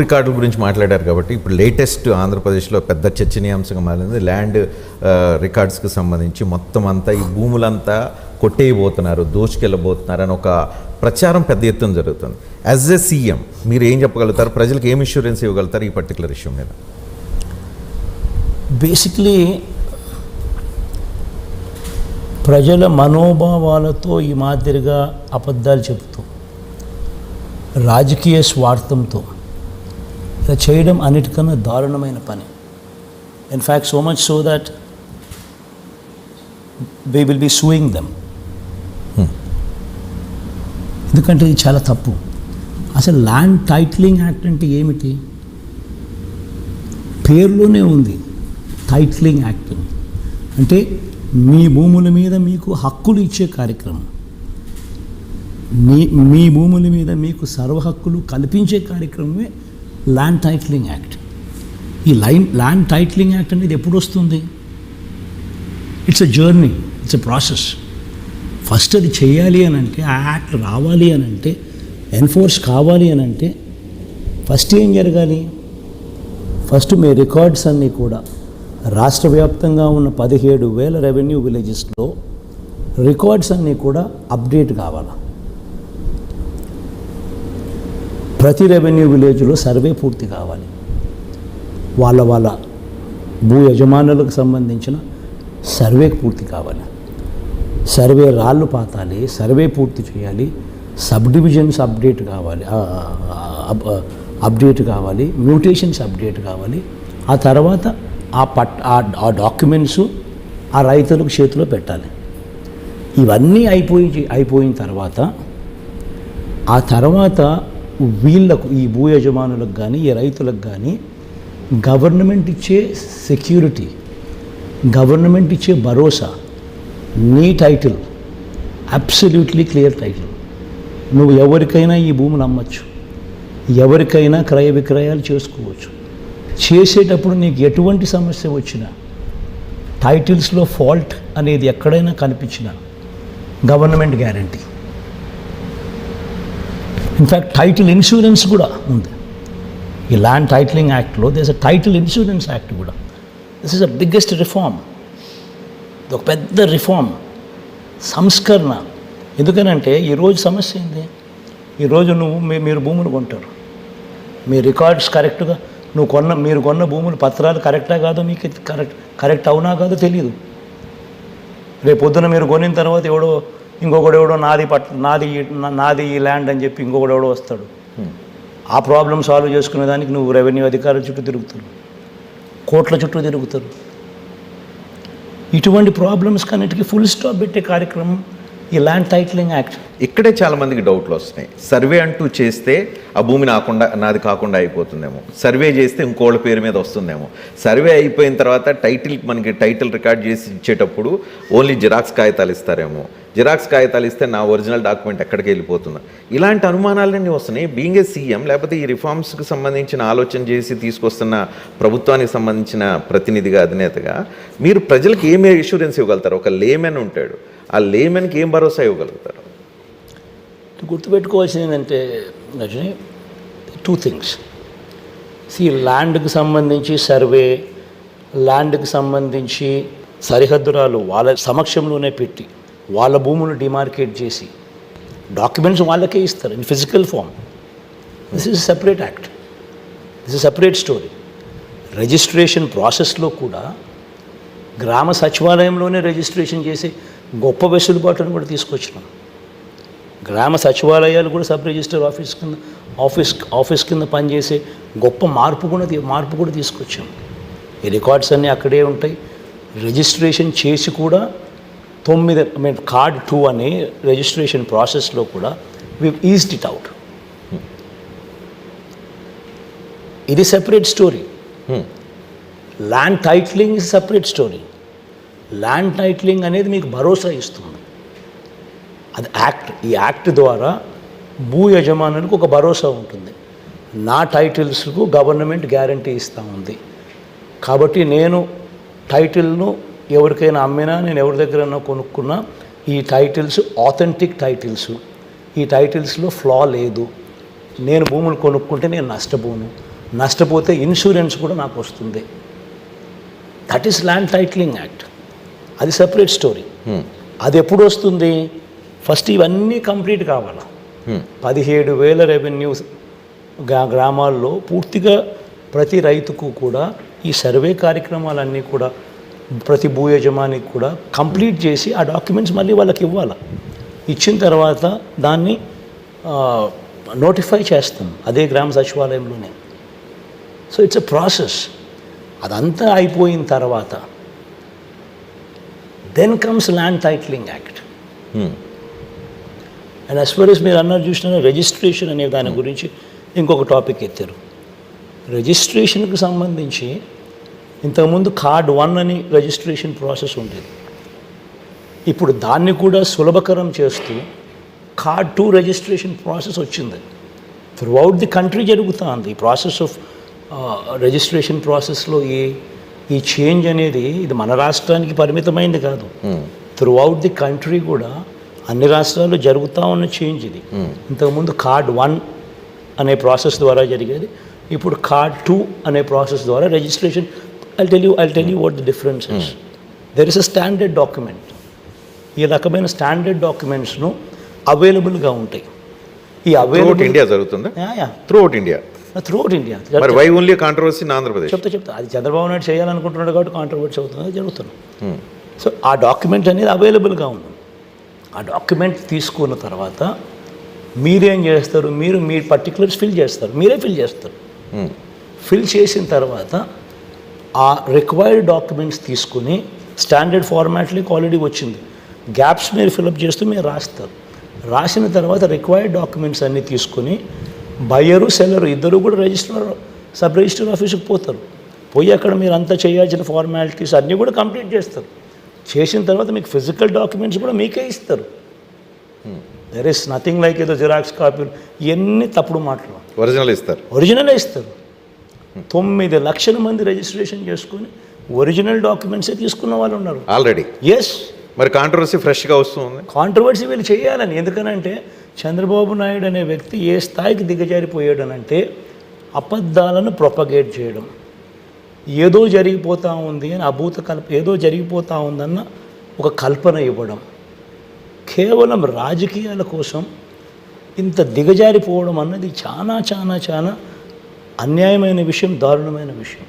రికార్డుల గురించి మాట్లాడారు కాబట్టి ఇప్పుడు లేటెస్ట్ ఆంధ్రప్రదేశ్లో పెద్ద చర్చనీయాంశంగా మారింది ల్యాండ్ రికార్డ్స్కి సంబంధించి మొత్తం అంతా ఈ భూములంతా కొట్టేయబోతున్నారు, దోచుకెళ్ళబోతున్నారు అని ఒక ప్రచారం పెద్ద ఎత్తున జరుగుతుంది. యాజ్ ఎ సీఎం మీరు ఏం చెప్పగలుగుతారు, ప్రజలకు ఏం ఇన్సూరెన్స్ ఇవ్వగలుగుతారు ఈ పర్టికులర్ ఇష్యూ మీద? బేసిక్లీ ప్రజల మనోభావాలతో ఈ మాదిరిగా అబద్ధాలు చెబుతూ రాజకీయ స్వార్థంతో ఇలా చేయడం అన్నిటికన్నా దారుణమైన పని. In fact so much so that we will be suing them. ఎందుకంటే ఇది చాలా తప్పు. అసలు ల్యాండ్ టైటిలింగ్ యాక్ట్ అంటే ఏమిటి? పేరులోనే ఉంది టైటిలింగ్ యాక్ట్ అంటే మీ భూముల మీద మీకు హక్కులు ఇచ్చే కార్యక్రమం, మీ భూముల మీద మీకు సర్వ హక్కులు కల్పించే కార్యక్రమమే ల్యాండ్ టైటిలింగ్ యాక్ట్. ఈ ల్యాండ్ టైటిలింగ్ యాక్ట్ అనేది ఎప్పుడు వస్తుంది? It's a journey, it's a process. First అది చేయాలి అని అంటే, ఆ యాక్ట్ రావాలి అని అంటే, ఎన్ఫోర్స్ కావాలి అని అంటే ఫస్ట్ ఏం జరగాలి? ఫస్ట్ మీ రికార్డ్స్ అన్నీ కూడా రాష్ట్ర వ్యాప్తంగా ఉన్న 17,000 రెవెన్యూ విలేజెస్లో రికార్డ్స్ అన్నీ కూడా అప్డేట్ కావాలి. ప్రతి రెవెన్యూ విలేజ్లో సర్వే పూర్తి కావాలి. వాళ్ళ భూ యజమానులకు సంబంధించిన సర్వే పూర్తి కావాలి. సర్వే రాళ్ళు పాతాలి, సర్వే పూర్తి చేయాలి, సబ్ డివిజన్స్ అప్డేట్ కావాలి, మ్యూటేషన్స్ అప్డేట్ కావాలి. ఆ తర్వాత ఆ డాక్యుమెంట్స్ ఆ రైతులకు చేతిలో పెట్టాలి. ఇవన్నీ అయిపోయిన తర్వాత ఆ తర్వాత వీళ్ళకు, ఈ భూ యజమానులకు కానీ ఈ రైతులకు కానీ గవర్నమెంట్ ఇచ్చే సెక్యూరిటీ, గవర్నమెంట్ ఇచ్చే భరోసా, నీ టైటిల్ అబ్సల్యూట్లీ క్లియర్ టైటిల్. నువ్వు ఎవరికైనా ఈ భూములు అమ్మచ్చు, ఎవరికైనా క్రయ విక్రయాలు చేసుకోవచ్చు. చేసేటప్పుడు నీకు ఎటువంటి సమస్య వచ్చినా, టైటిల్స్లో ఫాల్ట్ అనేది ఎక్కడైనా కనిపించినా government guarantee. In fact title insurance కూడా ఉంది ఈ ల్యాండ్ టైటిలింగ్ యాక్ట్లో. This a title insurance act కూడా. This is the biggest reform. ఇది ఒక పెద్ద రిఫార్మ్, సంస్కరణ. ఎందుకనంటే ఈరోజు సమస్య ఏంది? ఈరోజు మీరు భూములు కొంటారు, మీ రికార్డ్స్ కరెక్ట్గా మీరు కొన్న భూములు పత్రాలు కరెక్టా కాదో మీకు కరెక్ట్ అవునా కాదో తెలియదు. రేపు పొద్దున మీరు కొనిన తర్వాత ఇంకొకడెవడో నాది ఈ ల్యాండ్ అని చెప్పి ఇంకొకడెవడో వస్తాడు. ఆ ప్రాబ్లం సాల్వ్ చేసుకునే దానికి నువ్వు రెవెన్యూ అధికారుల చుట్టూ తిరుగుతారు, కోట్ల చుట్టూ తిరుగుతారు. ఇటువంటి ప్రాబ్లమ్స్ కన్నిటికీ ఫుల్ స్టాప్ పెట్టే కార్యక్రమం ఈ ల్యాండ్ టైటిలింగ్ యాక్ట్. ఇక్కడే చాలామందికి డౌట్లు వస్తున్నాయి. సర్వే అంటూ చేస్తే ఆ భూమి నాది కాకుండా అయిపోతుందేమో, సర్వే చేస్తే ఇంకోళ్ళ పేరు మీద వస్తుందేమో, సర్వే అయిపోయిన తర్వాత మనకి టైటిల్ రికార్డ్ చేసి ఇచ్చేటప్పుడు ఓన్లీ జిరాక్స్ కాగితాలు ఇస్తారేమో, జిరాక్స్ కాగితాలు ఇస్తే నా ఒరిజినల్ డాక్యుమెంట్ ఎక్కడికి వెళ్ళిపోతుందా? ఇలాంటి అనుమానాలన్నీ వస్తున్నాయి. బీయింగ్ ఏ సీఎం, లేకపోతే ఈ రిఫార్మ్స్కి సంబంధించిన ఆలోచన చేసి తీసుకొస్తున్న ప్రభుత్వానికి సంబంధించిన ప్రతినిధిగా, అధినేతగా మీరు ప్రజలకు ఏమే ఇన్సూరెన్స్ ఇవ్వగలుగుతారు? ఒక లేమెన్ ఉంటాడు, ఆ లేమెన్కి ఏం భరోసా ఇవ్వగలుగుతారు? గుర్తుపెట్టుకోవాల్సింది ఏంటంటే రజని, 2 థింగ్స్. ల్యాండ్కి సంబంధించి సర్వే, ల్యాండ్కి సంబంధించి సరిహద్దురాలు వాళ్ళ సమక్షంలోనే పెట్టి వాళ్ళ భూములు డిమార్కేట్ చేసి డాక్యుమెంట్స్ వాళ్ళకే ఇస్తారు in physical form. This is separate act, this is separate story. Registration ప్రాసెస్లో కూడా గ్రామ సచివాలయంలోనే రిజిస్ట్రేషన్ చేసి గొప్ప వెసులుబాటును కూడా తీసుకొచ్చినాం. గ్రామ సచివాలయాలు కూడా సబ్ రిజిస్టర్ ఆఫీస్ కింద పనిచేసే గొప్ప మార్పు కూడా తీసుకొచ్చాం. ఈ రికార్డ్స్ అన్నీ అక్కడే ఉంటాయి. రిజిస్ట్రేషన్ చేసి కూడా కార్డ్ 2 అనే రిజిస్ట్రేషన్ ప్రాసెస్లో కూడా వి ఈజ్డ్ ఇట్ అవుట్. ఇది separate story. Land titling is separate story. Land titling అనేది మీకు భరోసా ఇస్తుంది. అది యాక్ట్. ఈ యాక్ట్ ద్వారా భూ యజమానులకు ఒక భరోసా ఉంటుంది. నా టైటిల్స్కు గవర్నమెంట్ గ్యారంటీ ఇస్తూ ఉంది కాబట్టి నేను టైటిల్ను ఎవరికైనా అమ్మినా, నేను ఎవరి దగ్గరైనా కొనుక్కున్నా, ఈ టైటిల్స్ ఆథెంటిక్ టైటిల్స్, ఈ టైటిల్స్లో ఫ్లా లేదు, నేను భూములు కొనుక్కుంటే నేను నష్టపోతే ఇన్సూరెన్స్ కూడా నాకు వస్తుంది. That is land titling act. అది సపరేట్ స్టోరీ. అది ఎప్పుడు వస్తుంది? ఫస్ట్ ఇవన్నీ కంప్లీట్ కావాలి. 17,000 రెవెన్యూ గ్రామాల్లో పూర్తిగా ప్రతి రైతుకు కూడా ఈ సర్వే కార్యక్రమాలన్నీ కూడా ప్రతి భూ యజమానికి కూడా కంప్లీట్ చేసి ఆ డాక్యుమెంట్స్ మళ్ళీ వాళ్ళకి ఇవ్వాలి. ఇచ్చిన తర్వాత దాన్ని నోటిఫై చేస్తాం అదే గ్రామ సచివాలయంలోనే. So it's a process. అదంతా అయిపోయిన తర్వాత then comes land titling act. And as far as మీరు అన్నారు చూసిన రిజిస్ట్రేషన్ అనే దాని గురించి ఇంకొక టాపిక్ ఎత్తారు. రిజిస్ట్రేషన్కి సంబంధించి ఇంతకుముందు కార్డ్ 1 అని రిజిస్ట్రేషన్ ప్రాసెస్ ఉండేది. ఇప్పుడు దాన్ని కూడా సులభకరం చేస్తూ కార్డ్ 2 రిజిస్ట్రేషన్ ప్రాసెస్ వచ్చింది. త్రూఅవుట్ ది కంట్రీ జరుగుతుంది ఈ ప్రాసెస్ ఆఫ్ రిజిస్ట్రేషన్ ప్రాసెస్లో ఈ చేంజ్ అనేది ఇది మన రాష్ట్రానికి పరిమితమైంది కాదు. త్రూఅవుట్ ది కంట్రీ కూడా అన్ని రాష్ట్రాల్లో జరుగుతూ ఉన్న చేంజ్ ఇది. ఇంతకుముందు కార్డ్ 1 అనే ప్రాసెస్ ద్వారా జరిగేది. ఇప్పుడు కార్డ్ 2 అనే ప్రాసెస్ ద్వారా registration. I'll tell you what the difference is. There is a standard document. ఈ రకమైన స్టాండర్డ్ డాక్యుమెంట్స్ను అవైలబుల్గా ఉంటాయి. ఈ త్రూఅవుట్ ఇండియా జరుగుతుందా? Throughout India. మరి why only controversy in Andhra Pradesh? చెప్తా అది చంద్రబాబు నాయుడు చేయాలనుకుంటున్నాడు కాబట్టి కాంట్రవర్సీ అవుతుంది, జరుగుతుంది. సో ఆ డాక్యుమెంట్ అనేది అవైలబుల్గా ఉంది. ఆ డాక్యుమెంట్ తీసుకున్న తర్వాత మీరేం చేస్తారు? మీ పర్టికులర్స్ ఫిల్ చేస్తారు, మీరే ఫిల్ చేస్తారు. ఫిల్ చేసిన తర్వాత ఆ రిక్వైర్డ్ డాక్యుమెంట్స్ తీసుకుని స్టాండర్డ్ ఫార్మాట్లోకి ఆల్రెడీ వచ్చింది. గ్యాప్స్ మీరు ఫిలప్ చేస్తూ మీరు రాస్తారు. రాసిన తర్వాత రిక్వైర్డ్ డాక్యుమెంట్స్ అన్నీ తీసుకుని బయ్యరు సెల్లరు ఇద్దరు కూడా సబ్ రిజిస్టర్ ఆఫీస్కి పోతారు. పోయి అక్కడ మీరు అంతా చేయాల్సిన ఫార్మాలిటీస్ అన్నీ కూడా కంప్లీట్ చేస్తారు. చేసిన తర్వాత మీకు ఫిజికల్ డాక్యుమెంట్స్ కూడా మీకే ఇస్తారు. దెర్ ఇస్ నథింగ్ లైక్ ఏదో జిరాక్స్ కాపీలు ఇవన్నీ తప్పుడు మాటలు. ఒరిజినలే ఇస్తారు. 9 లక్షల మంది రిజిస్ట్రేషన్ చేసుకుని ఒరిజినల్ డాక్యుమెంట్సే తీసుకున్న వాళ్ళు ఉన్నారు ఆల్రెడీ. ఎస్. మరి కాంట్రవర్సీ ఫ్రెష్గా వస్తుంది. కాంట్రవర్సీ వీళ్ళు చేయాలని. ఎందుకనంటే చంద్రబాబు నాయుడు అనే వ్యక్తి ఏ స్థాయికి దిగజారిపోయాడనంటే అబద్ధాలను ప్రొపగేట్ చేయడం, ఏదో జరిగిపోతూ ఉంది అని ఏదో జరిగిపోతూ ఉందన్న ఒక కల్పన ఇవ్వడం, కేవలం రాజకీయాల కోసం ఇంత దిగజారిపోవడం అన్నది చాలా చాలా చాలా అన్యాయమైన విషయం, దారుణమైన విషయం.